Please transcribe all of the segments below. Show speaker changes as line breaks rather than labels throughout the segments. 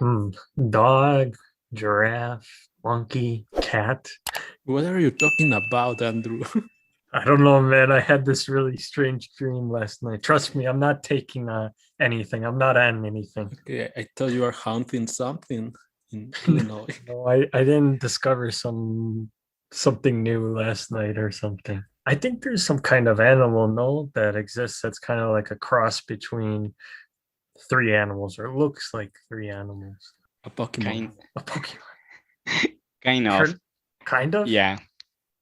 Hmm. Dog, giraffe, monkey, cat.
What are you talking about, Andrew?
I don't know, man. I had this really strange dream last night. Trust me, I'm not taking anything. I'm not on anything.
Okay, I thought you were hunting something in Illinois.
No, I didn't discover something new last night or something. I think there's some kind of animal, no, that exists that's kind of like a cross between three animals, or looks like three animals.
A Pokemon.
Kind
A Pokemon.
kind of.
Kind of?
Yeah.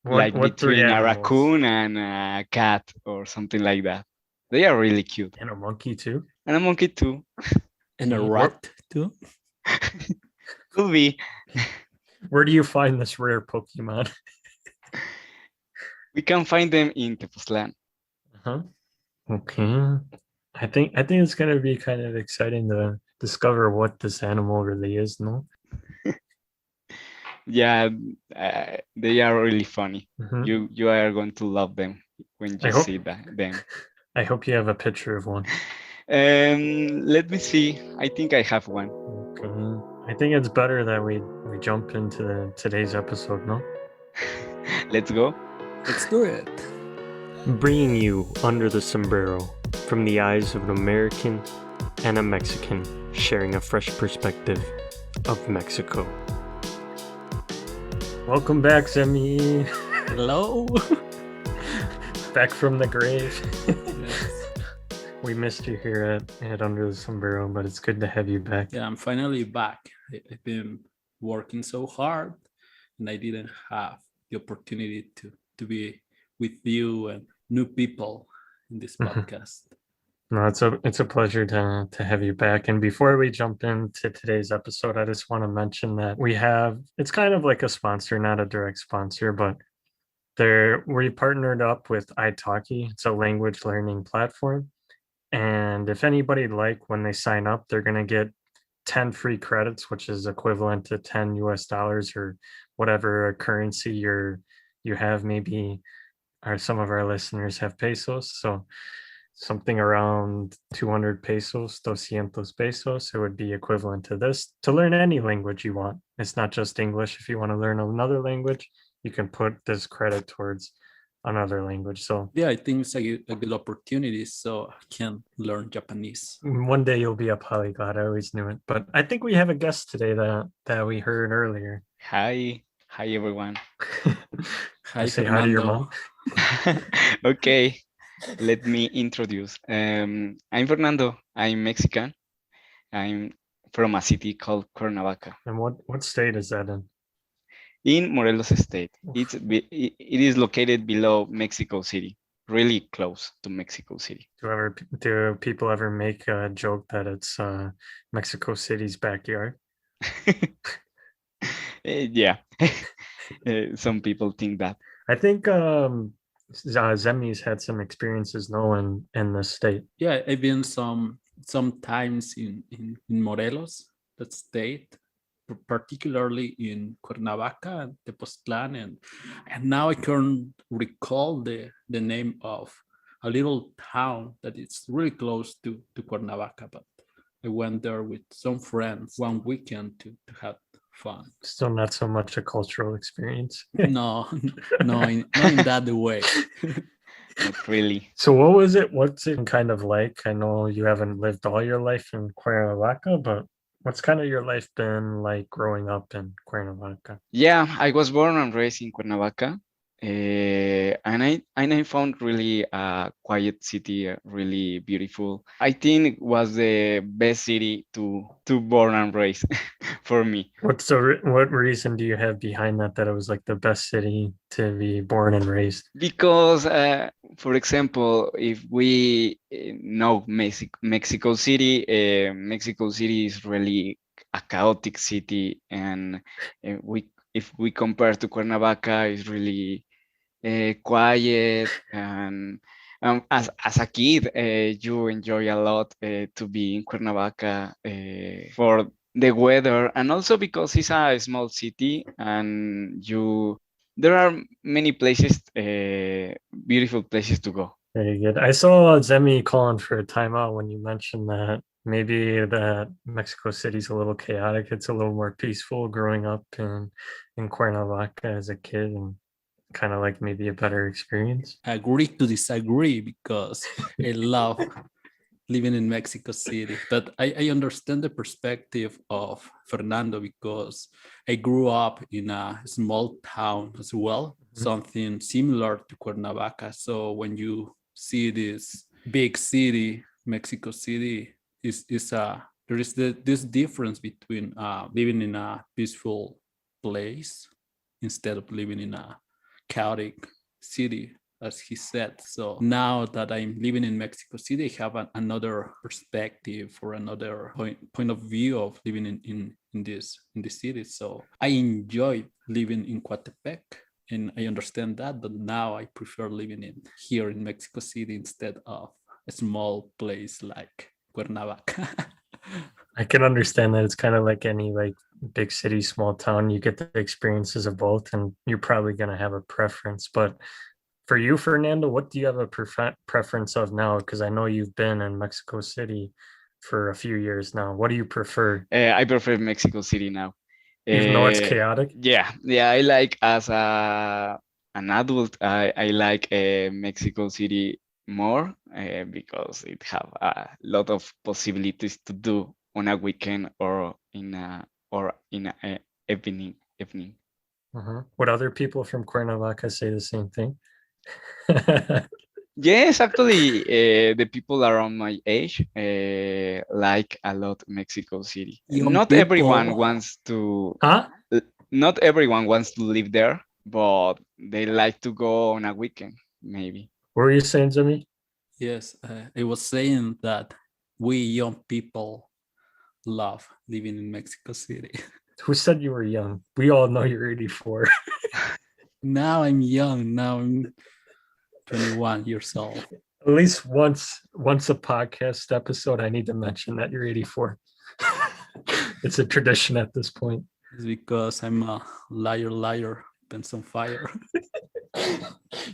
What
Like
what three
between a
animals?
raccoon and a cat or something like that. They are really cute.
And a monkey too?
And a monkey too.
And a
Mm,
rat, too?
Could be.
Where do you find this rare Pokemon?
We can find them in Tepoztlan.
Huh? Okay. I think it's gonna be kind of exciting to discover what this animal really is, no?
Yeah, they are really funny.
Mhm.
You are going to love them when
I
you
hope
see them.
I hope you have a picture of one.
Let me see. I think I have one.
Okay. I think it's better that we jump into today's episode, no?
Let's go.
Let's do it.
Bringing you Under the Sombrero from the eyes of an American and a Mexican sharing a fresh perspective of Mexico. Welcome back, Zemi.
Hello.
Back from the grave.
Yes.
We missed you here at Under the Sombrero, but it's good to have you back.
Yeah, I'm finally back. I've been working so hard, and I didn't have the opportunity to be with you and new people in this podcast.
No, it's a pleasure to have you back. And before we jump into today's episode, I just want to mention that it's kind of like a sponsor, not a direct sponsor, but we partnered up with italki. It's a language learning platform. And if anybody'd like, when they sign up, they're going to get 10 free credits, which is equivalent to 10 US dollars or whatever currency you have. Maybe some of our listeners have pesos. So something around 200 pesos, 200 pesos, it would be equivalent to this to learn any language you want. It's not just English. If you want to learn another language, you can put this credit towards another language. So
Yeah, I think it's a good opportunity so I can learn Japanese.
one day you'll be a polyglot. I always knew it. But I think we have a guest today that we heard earlier.
Hi everyone.
Hi,
Say hi to your
Fernando.
mom.
Okay, let me introduce. I'm Fernando. I'm Mexican. I'm from a city called Cuernavaca
And what state is that in?
in Morelos State. It is located below Mexico City, really close to Mexico City.
Do people ever make a joke that it's Mexico City's backyard?
Yeah, some people think that.
I think Zemi's had some experiences knowing in the state.
Yeah, I've been sometimes in Morelos, that state, particularly in Cuernavaca and Tepoztlan, and now I can recall the name of a little town that is really close to Cuernavaca, but I went there with some friends one weekend to have fun.
Still not so much a cultural experience.
No, not in that way.
Not really.
So what was it? What's it kind of like? I know you haven't lived all your life in Cuernavaca, but what's kind of your life been like growing up in Cuernavaca?
Yeah, I was born and raised in Cuernavaca, and I found really a quiet city, really beautiful. I think it was the best city to born and raise for me.
What reason do you have behind that it was like the best city to be born and raised?
Because, for example, if we know Mexico City, Mexico City is really a chaotic city, and if we compare to Cuernavaca, it's really quiet, and as a kid, you enjoy a lot to be in Cuernavaca for the weather, and also because it's a small city, and there are many places, beautiful places to go.
Very good. I saw Zemi calling for a timeout when you mentioned that maybe that Mexico City's a little chaotic. It's a little more peaceful growing up in Cuernavaca as a kid and kind of like maybe a better experience.
Agree to disagree because I love living in Mexico City. But I understand the perspective of Fernando because I grew up in a small town as well, something similar to Cuernavaca. So when you see this big city, Mexico City, there is this difference between living in a peaceful place instead of living in a chaotic city, as he said. So now that I'm living in Mexico City, I have another perspective or another point of view of living in this city. So I enjoy living in Coatepec, and I understand that, but now I prefer living here in Mexico City instead of a small place like Cuernavaca.
I can understand that it's kind of like any like big city, small town. You get the experiences of both, and you're probably going to have a preference. But for you, Fernando, what do you have a preference of now? Because I know you've been in Mexico City for a few years now. What do you prefer?
I prefer Mexico City now.
Even though it's chaotic?
Yeah, I like as an adult, I like Mexico City more because it have a lot of possibilities to do on a weekend or in a evening.
Would other people from Cuernavaca say the same thing?
Yes, actually, the people around my age like a lot Mexico City.
Young
Not
people.
everyone wants to.
Huh?
Not everyone wants to live there, but they like to go on a weekend, maybe.
What were you saying, Jimmy?
Yes, I was saying that we young people love living in Mexico City.
Who said you were young? We all know you're 84.
Now I'm young. Now I'm 21 years old.
At least once a podcast episode, I need to mention that you're 84. It's a tradition at this point.
It's because I'm a liar, depends on fire.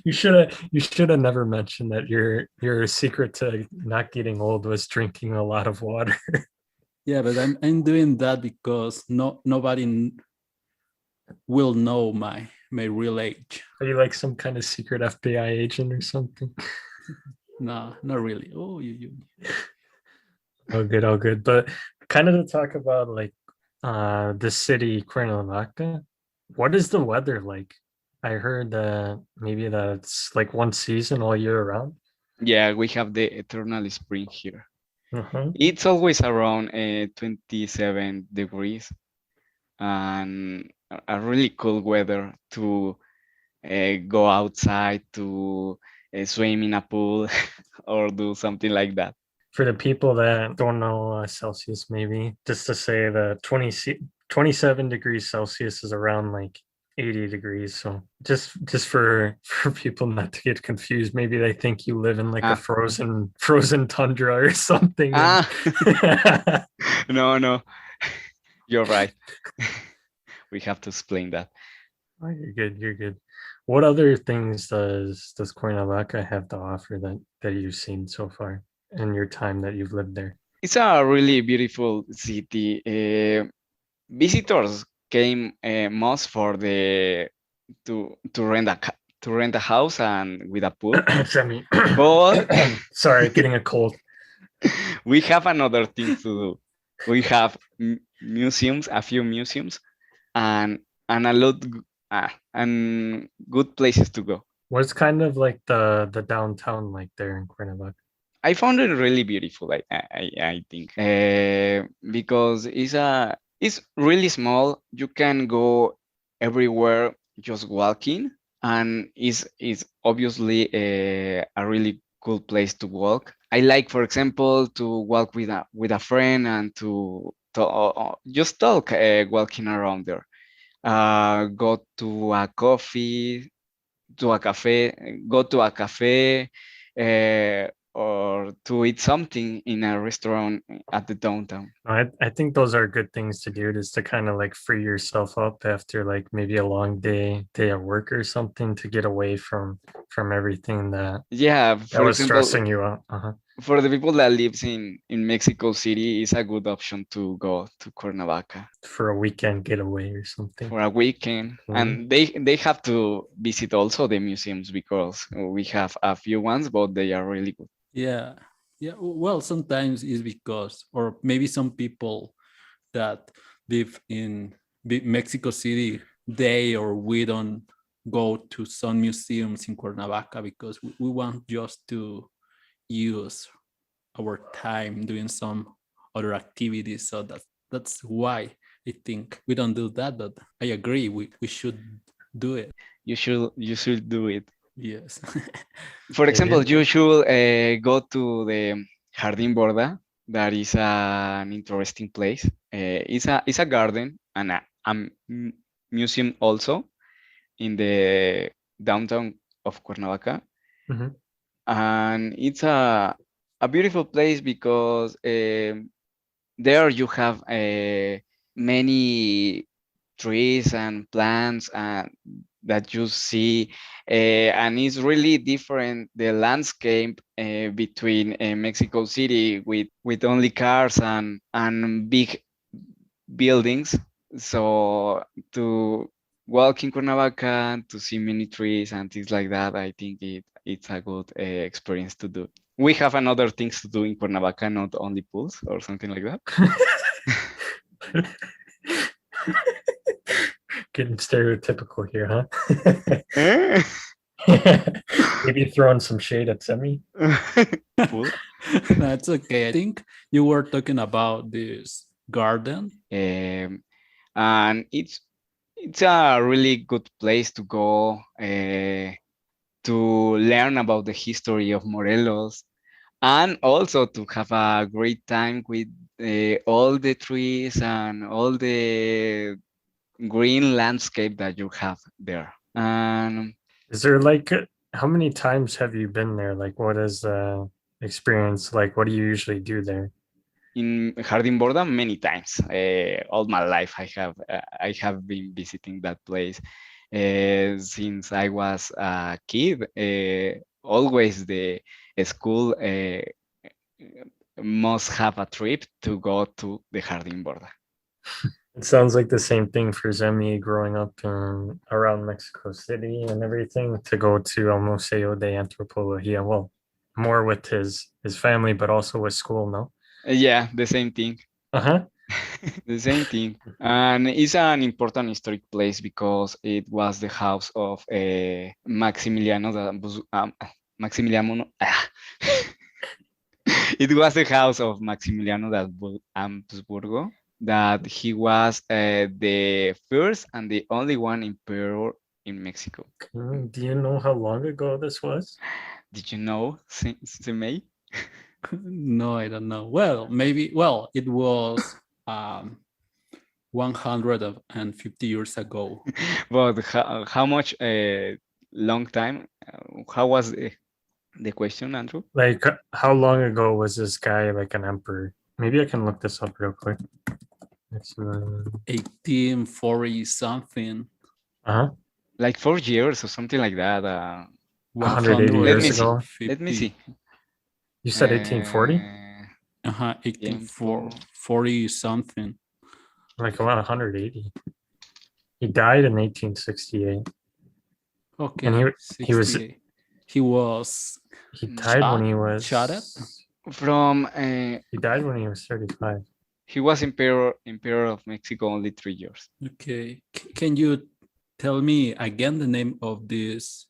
You should have never mentioned that your secret to not getting old was drinking a lot of water.
Yeah, but I'm doing that because nobody will know my real age.
Are you like some kind of secret FBI agent or something?
No, not really. Oh, you.
All good. But kind of to talk about like the city Cuernavaca, what is the weather like? I heard that maybe that's like one season all year round.
Yeah, we have the eternal spring here.
Uh-huh.
It's always around 27 degrees and a really cool weather to go outside to swim in a pool or do something like that.
For the people that don't know Celsius, maybe just to say that 27 degrees Celsius is around like 80 degrees. So just for people not to get confused, maybe they think you live in like a frozen tundra or something.
No, you're right. We have to explain that.
Oh, you're good. What other things does Cuernavaca have to offer that you've seen so far in your time that you've lived there?
It's a really beautiful city. Visitors came most for to rent a house and with a pool. But
sorry, getting a cold.
We have another thing to do. We have museums, a few museums, and a lot and good places to go.
What's kind of like the downtown like there in Cuernavaca?
I found it really beautiful. I think because it's really small. You can go everywhere just walking, and is obviously a really cool place to walk. I like, for example, to walk with a friend and to just talk walking around there. Go to a cafe, go to a cafe, or to eat something in a restaurant at the downtown.
I think those are good things to do, just to kind of like free yourself up after like maybe a long day at work or something, to get away from everything that
Yeah,
that
for
was
example,
stressing you out. Uh-huh.
For the people that lives in Mexico City, it's a good option to go to Cuernavaca
For a weekend getaway or something.
for a weekend. And they have to visit also the museums because we have a few ones, but they are really good.
Yeah. Yeah. Well, sometimes it's because, or maybe some people that live in Mexico City, they or we don't go to some museums in Cuernavaca because we want just to use our time doing some other activities. So that's why I think we don't do that. But I agree, we should do it.
You should do it.
Yes.
For example,
Maybe.
you should go to the Jardín Borda. That is an interesting place. It's a garden and a museum also in the downtown of Cuernavaca.
Mhm.
And it's a beautiful place because there you have many trees and plants that you see, and it's really different the landscape between Mexico City with only cars and big buildings. So to walk in Cuernavaca, to see many trees and things like that, I think it's a good experience to do. We have another things to do in Cuernavaca, not only pools or something like that.
Getting stereotypical here, huh?
Eh?
Maybe throwing some shade at Semi.
Pool.
That's okay. I think you were talking about this garden.
And it's a really good place to go to learn about the history of Morelos and also to have a great time with all the trees and all the green landscape that you have there. And
Is there like how many times have you been there? Like, what is the experience like? What do you usually do there?
in Jardín Borda many times. All my life, I have been visiting that place since I was a kid. Always the school must have a trip to go to the Jardín Borda.
It sounds like the same thing for Zemi growing up in around Mexico City and everything to go to El Museo de Antropología. Well, more with his family, but also with school, no?
Yeah, the same thing.
Uh-huh.
The same thing. And it's an important historic place because it was the house of Maximiliano Maximiliano. It was the house of Maximiliano de Habsburgo, that he was the first and the only one emperor in Mexico.
Do you know how long ago this was?
Did you know, Semei?
No, I don't know. Well, maybe. Well, it was 150 years ago.
But how much long time? How was the question, Andrew?
Like, how long ago was this guy like an emperor? Maybe I can look this up real quick. It's,
1840 something.
uh-huh.
Like 4 years or something like that.
180
Let me
years
see.
ago.
Let me see.
You said 1840?
1840 something.
Like around 180. He died in 1868.
Okay.
And he was
68. He
died when he was
shot at?
From
he died when he was 35.
he was emperor of Mexico only 3 years.
Okay. Can you tell me again the name of this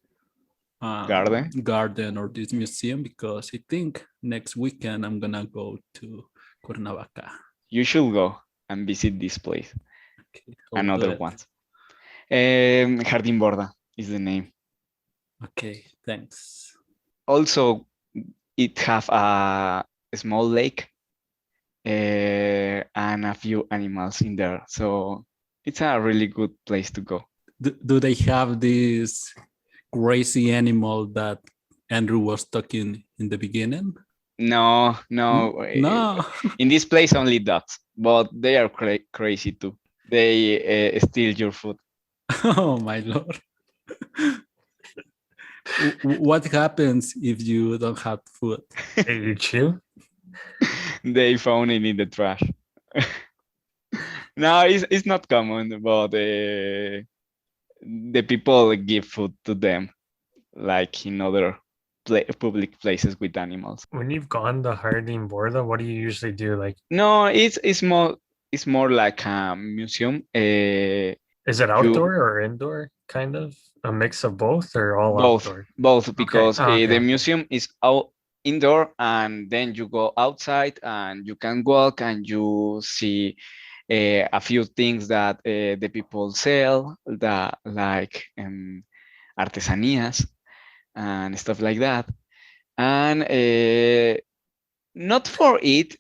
garden or this museum? Because I think next weekend I'm gonna go to Cuernavaca.
You should go and visit this place.
Okay,
And
I'll do
other
it.
ones. Jardín Borda is the name.
Okay, thanks.
Also, it have a small lake and a few animals in there. So it's a really good place to go.
Do they have this crazy animal that Andrew was talking in the beginning?
No.
No.
In this place, only dogs, but they are crazy too. They steal your food.
Oh my lord. What happens if you don't have food?
Hey, you chew?
They found it in the trash. No, it's not common, but the people give food to them, like in other public places with animals.
When you've gone to Harding Borda, what do you usually do? Like,
No, it's more like a museum.
is it outdoor or indoor? Kind of a mix of both, or all
Both,
outdoor?
both, because
Oh, okay.
the museum is out indoor, and then you go outside and you can walk and you see a few things that the people sell, that like artesanías and stuff like that. And not for it,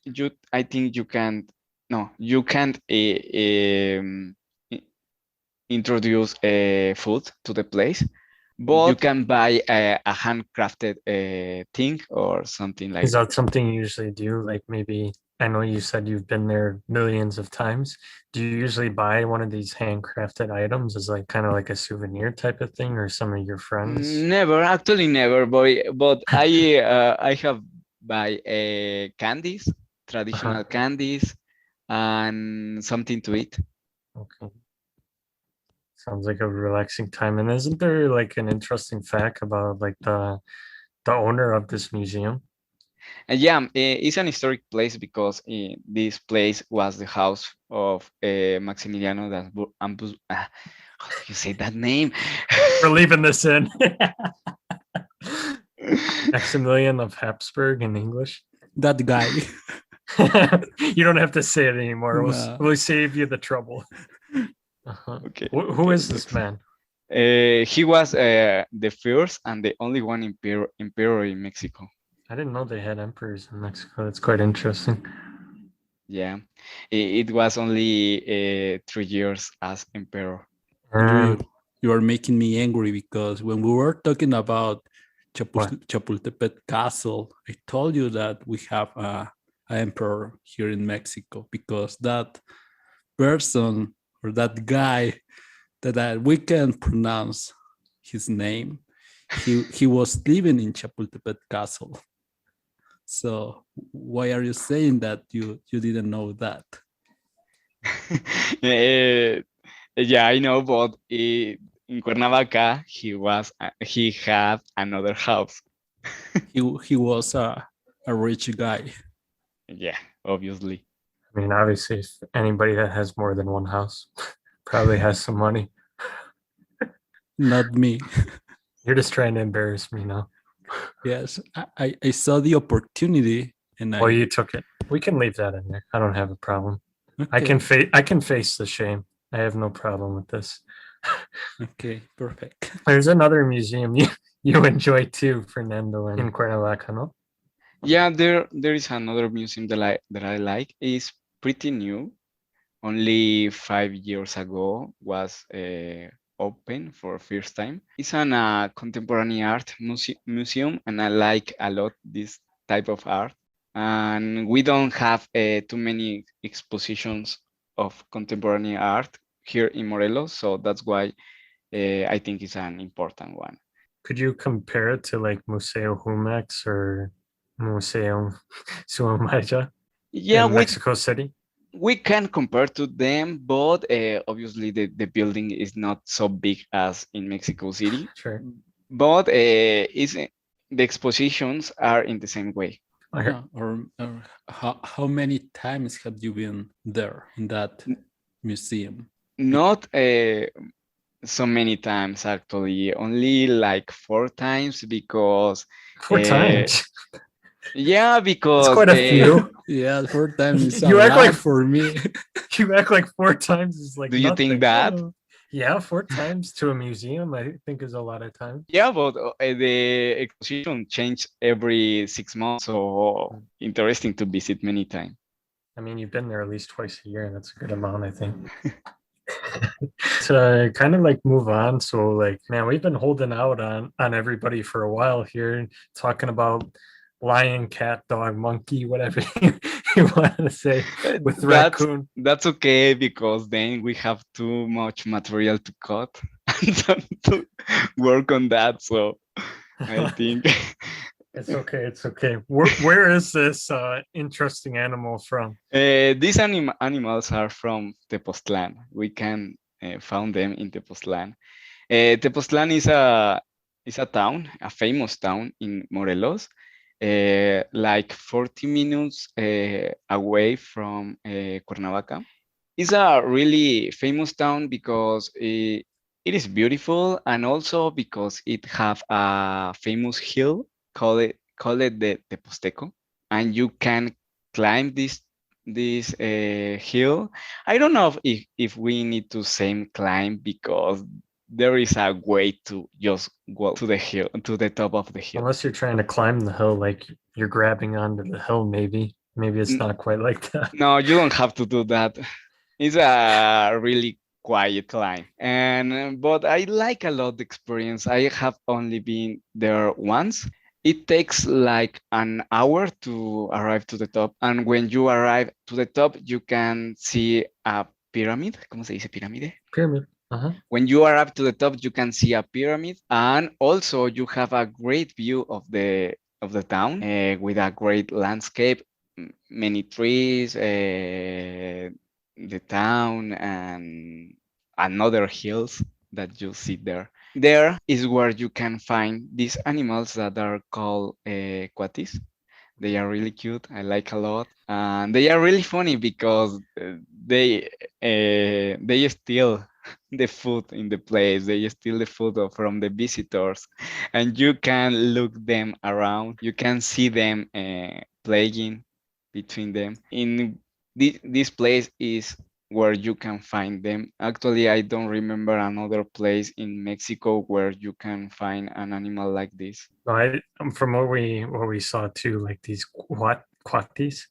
I think you can't. No, you can't introduce food to the place, but you can buy a handcrafted thing or something like
Is
that.
that something you usually do? Like maybe, I know you said you've been there millions of times. Do you usually buy one of these handcrafted items as like kind of like a souvenir type of thing, or some of your friends?
Never, actually never, boy. But I have buy candies, traditional candies, and something to eat.
Okay. Sounds like a relaxing time. And isn't there like an interesting fact about like the owner of this museum?
And yeah, it's an historic place because this place was the house of Maximiliano d'Ambus. How do you say that name?
We're leaving this in. Maximilian of Habsburg in English.
That guy.
You don't have to say it anymore.
No.
We'll save you the trouble.
Okay.
Who is this man?
He was the first and the only one emperor in Mexico.
I didn't know they had emperors in Mexico. That's quite interesting.
Yeah, it was only 3 years as emperor.
You are making me angry because when we were talking about
What?
Chapultepec Castle, I told you that we have an emperor here in Mexico because that person or that guy that we can pronounce his name, he was living in Chapultepec Castle. So why are you saying that you didn't know that?
Yeah, I know, but in Cuernavaca he had another house.
He was a rich guy.
Yeah, obviously.
I mean, obviously, if anybody that has more than one house probably has some money.
Not me.
You're just trying to embarrass me now.
Yes, I saw the opportunity and
Well, you took it. We can leave that in there. I don't have a problem. I can face the shame. I have no problem with this.
Okay, perfect.
There's another museum you enjoy too, Fernando, in Cuernavaca, no?
Yeah, there is another museum that I like. It's pretty new. Only 5 years ago was open for first time. It's an contemporary art museum, and I like a lot this type of art. And we don't have too many expositions of contemporary art here in Morelos, so that's why I think it's an important one.
Could you compare it to like Museo Jumex or Museo Suamaja in Mexico City?
We can compare to them, but obviously the building is not so big as in Mexico City.
Sure.
But the expositions are in the same way.
Or how many times have you been there in that museum?
Not so many times, actually. Only like 4 times because...
4 times?
Yeah, because...
It's quite a few.
Yeah, 4 times is
you act like
for me.
You act like 4 times is like
Do you think that?
Yeah, 4 times to a museum, I think is a lot of time.
Yeah, but the exposition changed every 6 months, so interesting to visit many times.
I mean, you've been there at least twice a year, and that's a good amount, I think. To kind of like move on, so like, man, we've been holding out on everybody for a while here, talking about lion, cat, dog, monkey, whatever you want to say with raccoon.
That's okay, because then we have too much material to cut and to work on that. So I think.
It's okay. It's okay. Where is this interesting animal from?
These animals are from Tepoztlan. We can found them in Tepoztlan. Tepoztlan is a town, a famous town in Morelos, like 40 minutes away from Cuernavaca. It's a really famous town because it is beautiful, and also because it have a famous hill called the Teposteco, and you can climb this hill. I don't know if we need to same climb, because there is a way to just go to the hill, to the top of the hill.
Unless you're trying to climb the hill, like you're grabbing onto the hill, maybe. Maybe it's
N-
not quite like that.
No, you don't have to do that. It's a really quiet climb, and but I like a lot the experience. I have only been there once. It takes like an hour to arrive to the top, and when you arrive to the top, you can see a pyramid. ¿Cómo se dice pirámide?
Pyramid. Uh-huh.
When you are up to the top, you can see a pyramid, and also you have a great view of the town with a great landscape, many trees, the town, and another hills that you see there. There is where you can find these animals that are called coatis. They are really cute. I like a lot, and they are really funny because they steal the food in the place. They steal the food from the visitors, and you can look them around. You can see them playing between them. In this place is where you can find them. Actually, I don't remember another place in Mexico where you can find an animal like this.
From what we saw too, like these quatis,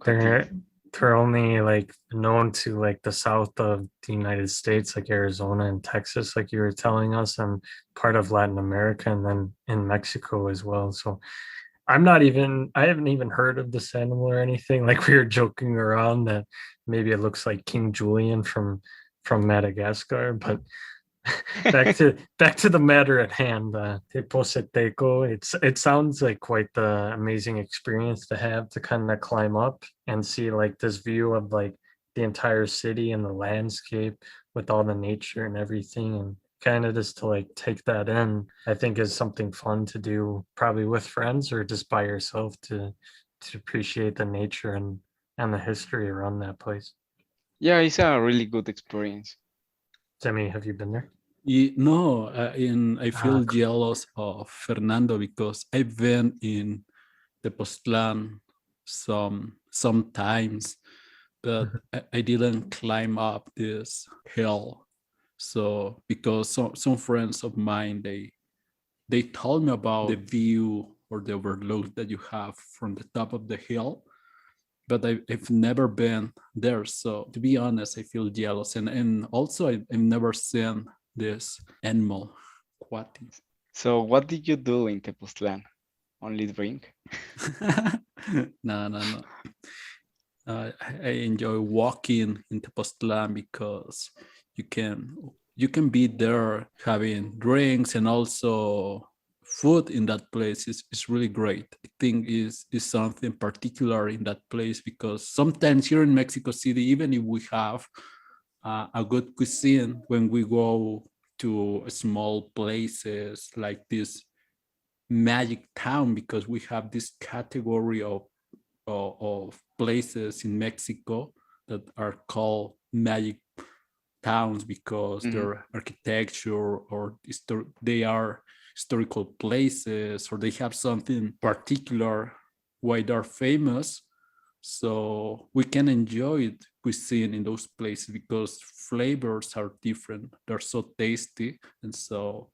they're only like known to like the south of the United States, like Arizona and Texas, like you were telling us, and part of Latin America, and then in Mexico as well. So I haven't even heard of this animal or anything. Like we were joking around that maybe it looks like King Julian from Madagascar, but back to the matter at hand. Teposteco, it sounds like quite the amazing experience to have, to kind of climb up and see like this view of like the entire city and the landscape with all the nature and everything, and kind of just to like take that in, I think is something fun to do, probably with friends or just by yourself, to appreciate the nature and the history around that place.
Yeah, it's a really good experience.
Demi, have you been there?
No, and I feel
Ah,
jealous of Fernando because I've been in Tepoztlan sometimes, but I didn't climb up this hill. So because some friends of mine, they told me about the view or the overlook that you have from the top of the hill, but I've never been there. So to be honest, I feel jealous, and also I've never seen this animal, quatis.
So what did you do in Tepoztlan? Only drink?
No. I enjoy walking in Tepoztlan because you can be there having drinks, and also food in that place is really great. I think is something particular in that place, because sometimes here in Mexico City, even if we have a good cuisine, when we go to small places like this magic town, because we have this category of places in Mexico that are called magic towns because their architecture or they are historical places, or they have something particular why they're famous. So we can enjoy cuisine in those places because flavors are different. They're so tasty. And so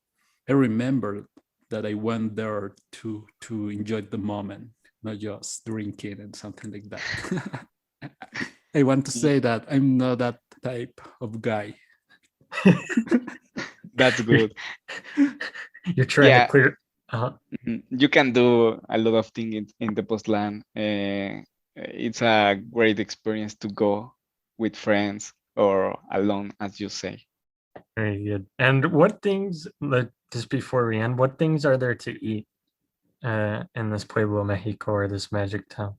I remember that I went there to enjoy the moment, not just drinking and something like that. I want to say that I'm not that type of guy.
That's good.
You're trying
Yeah.
to clear.
You can do a lot of things in Tepoztlan. It's a great experience to go with friends or alone, as you say.
Very good. And what things, like, just before we end, what things are there to eat in this Pueblo Mexico or this magic town?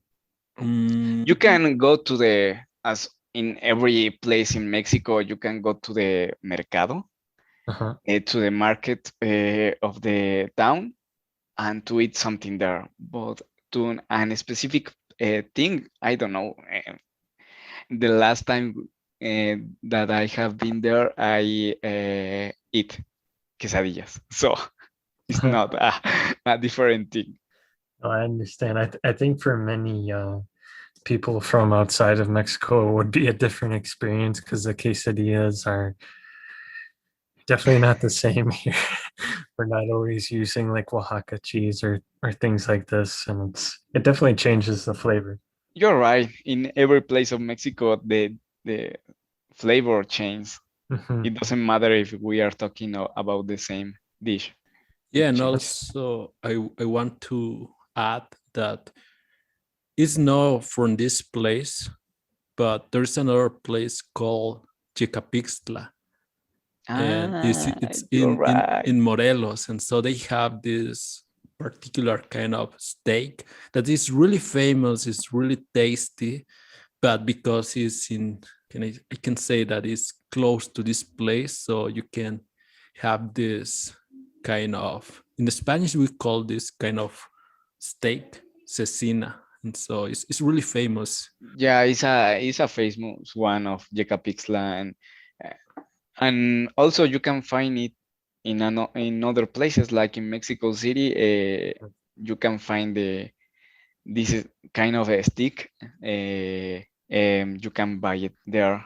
You can go to as in every place in Mexico, you can go to the mercado,
Uh-huh.
to the market of the town, and to eat something there. But to a specific thing, I don't know. The last time that I have been there, I eat quesadillas. So it's not a different thing.
I understand. I think for many people from outside of Mexico, it would be a different experience because the quesadillas are definitely not the same here. We're not always using like Oaxaca cheese or things like this, and it definitely changes the flavor.
You're right. In every place of Mexico, the flavor changes.
Mhm.
It doesn't matter if we are talking about the same dish.
Yeah, and
Just-
also I want to add that it's not from this place, but there's another place called Chicapixtla, and it's
You're right.
in Morelos, and so they have this particular kind of steak that is really famous. It's really tasty, but because it's I can say that it's close to this place, so you can have this kind of, in Spanish we call this kind of steak cecina, and so it's really famous.
Yeah, it's a famous one of Yecapixtla, and also you can find it in other places like in Mexico City. You can find this is kind of a stick. You can buy it there.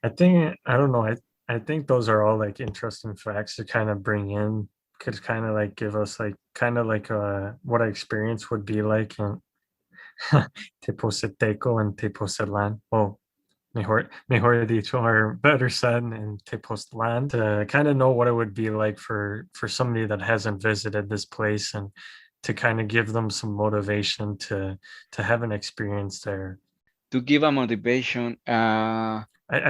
I think I don't know. I think those are all like interesting facts to kind of bring in. Could kind of like give us like kind of like what our experience would be like in Teposteco and Tepoztlan. Well, mejor dicho, or better said, in Tepoztlan, to kind of know what it would be like for somebody that hasn't visited this place, and to kind of give them some motivation to have an experience there.
To give a motivation,
I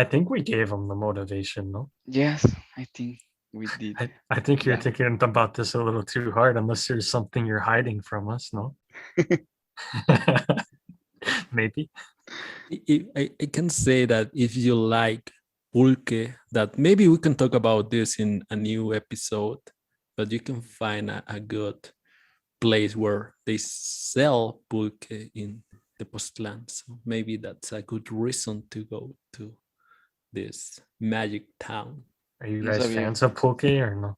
think we gave them the motivation, no?
yes, I think we did.
I think you're
Yeah.
thinking about this a little too hard, unless there's something you're hiding from us, no? Maybe.
I can say that if you like pulque, that maybe we can talk about this in a new episode, but you can find a good place where they sell pulque in the Postland. So maybe that's a good reason to go to this magic town.
Are you
No
guys
sabía.
fans of pulque or no?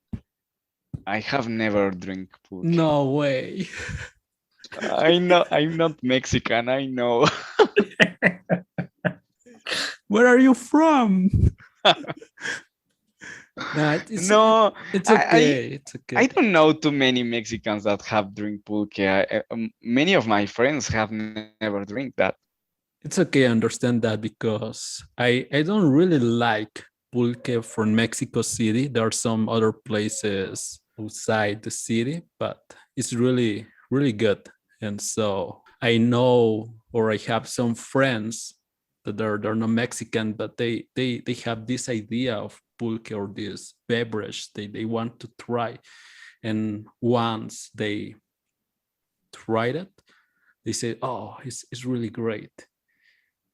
I have never drink pulque.
No way.
I know I'm not Mexican. I know.
Where are you from? Nah,
No,
it's
I-
okay. It's okay.
I don't know too many Mexicans that have drink pulque. Many of my friends have never drink that.
It's okay, I understand that, because I don't really like pulque from Mexico City. There are some other places outside the city, but it's really, really good. And so I know, or I have some friends that they're not Mexican, but they have this idea of pulque or this beverage they want to try. And once they tried it, they say, oh, it's really great.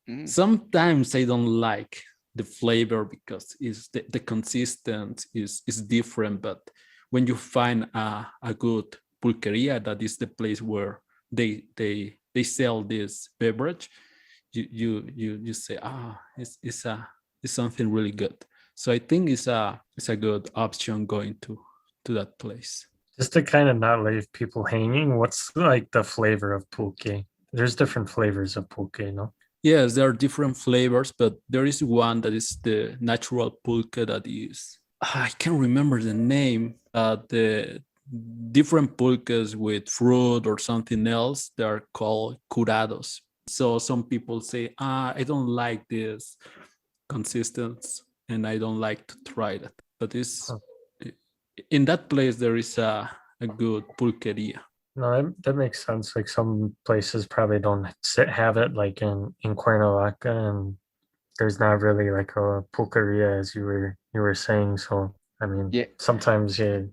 Mm.
Sometimes I don't like the flavor because the consistent is different, but when you find a good pulqueria, that is the place where they sell this beverage, you say, it's something really good. So I think it's a good option going to that place.
Just to kind of not leave people hanging, what's like the flavor of pulque? There's different flavors of pulque, no?
Yes, there are different flavors, but there is one that is the natural pulque that is, I can't remember the name. The different pulques with fruit or something else, they are called curados. So some people say, I don't like this consistency and I don't like to try that. But it's in that place there is a good pulqueria.
No, that makes sense. Like some places probably don't have it, like in Cuernavaca, and there's not really like a pulqueria as you were saying. So I mean,
Yeah.
sometimes the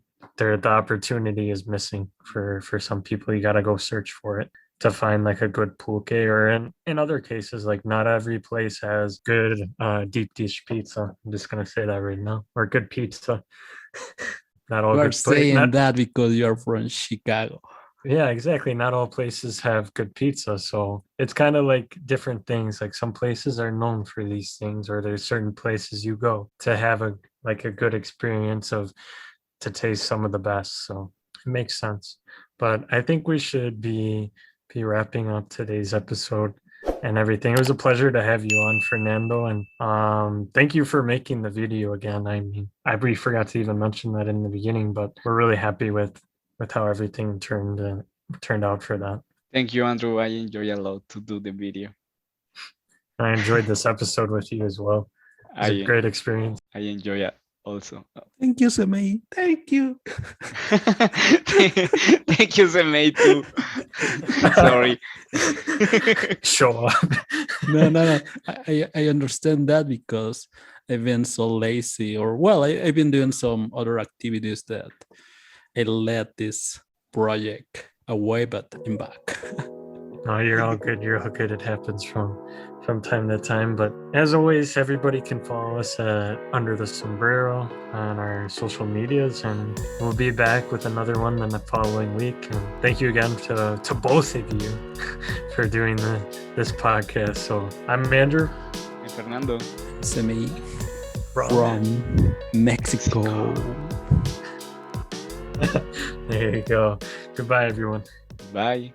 opportunity is missing for some people. You got to go search for it to find like a good pulque, or in other cases, like not every place has good deep dish pizza. I'm just gonna say that right now, or good pizza. Not all
You are
good places.
saying that because you are from Chicago.
Yeah, exactly. Not all places have good pizza. So it's kind of like different things. Like some places are known for these things, or there's certain places you go to have a good experience of to taste some of the best. So it makes sense. But I think we should be wrapping up today's episode and everything. It was a pleasure to have you on, Fernando, and thank you for making the video again. I mean, we forgot to even mention that in the beginning, but we're really happy with how everything turned out for that.
Thank you, Andrew. I enjoy a lot to do the video.
I enjoyed this episode with you as well. It was a great experience.
I enjoy it also.
Thank you, Semei. Thank you.
Thank you, Semei, too. Sorry.
Show up.
No. I understand that because I've been so lazy, or well, I've been doing some other activities that I let this project away, but I'm back.
No, you're all good. You're all good. It happens from time to time. But as always, everybody can follow us Under the Sombrero on our social medias, and we'll be back with another one in the following week. And thank you again to both of you for doing this podcast. So I'm Andrew.
And Fernando.
Semei from Mexico.
There you go. Goodbye, everyone.
Bye.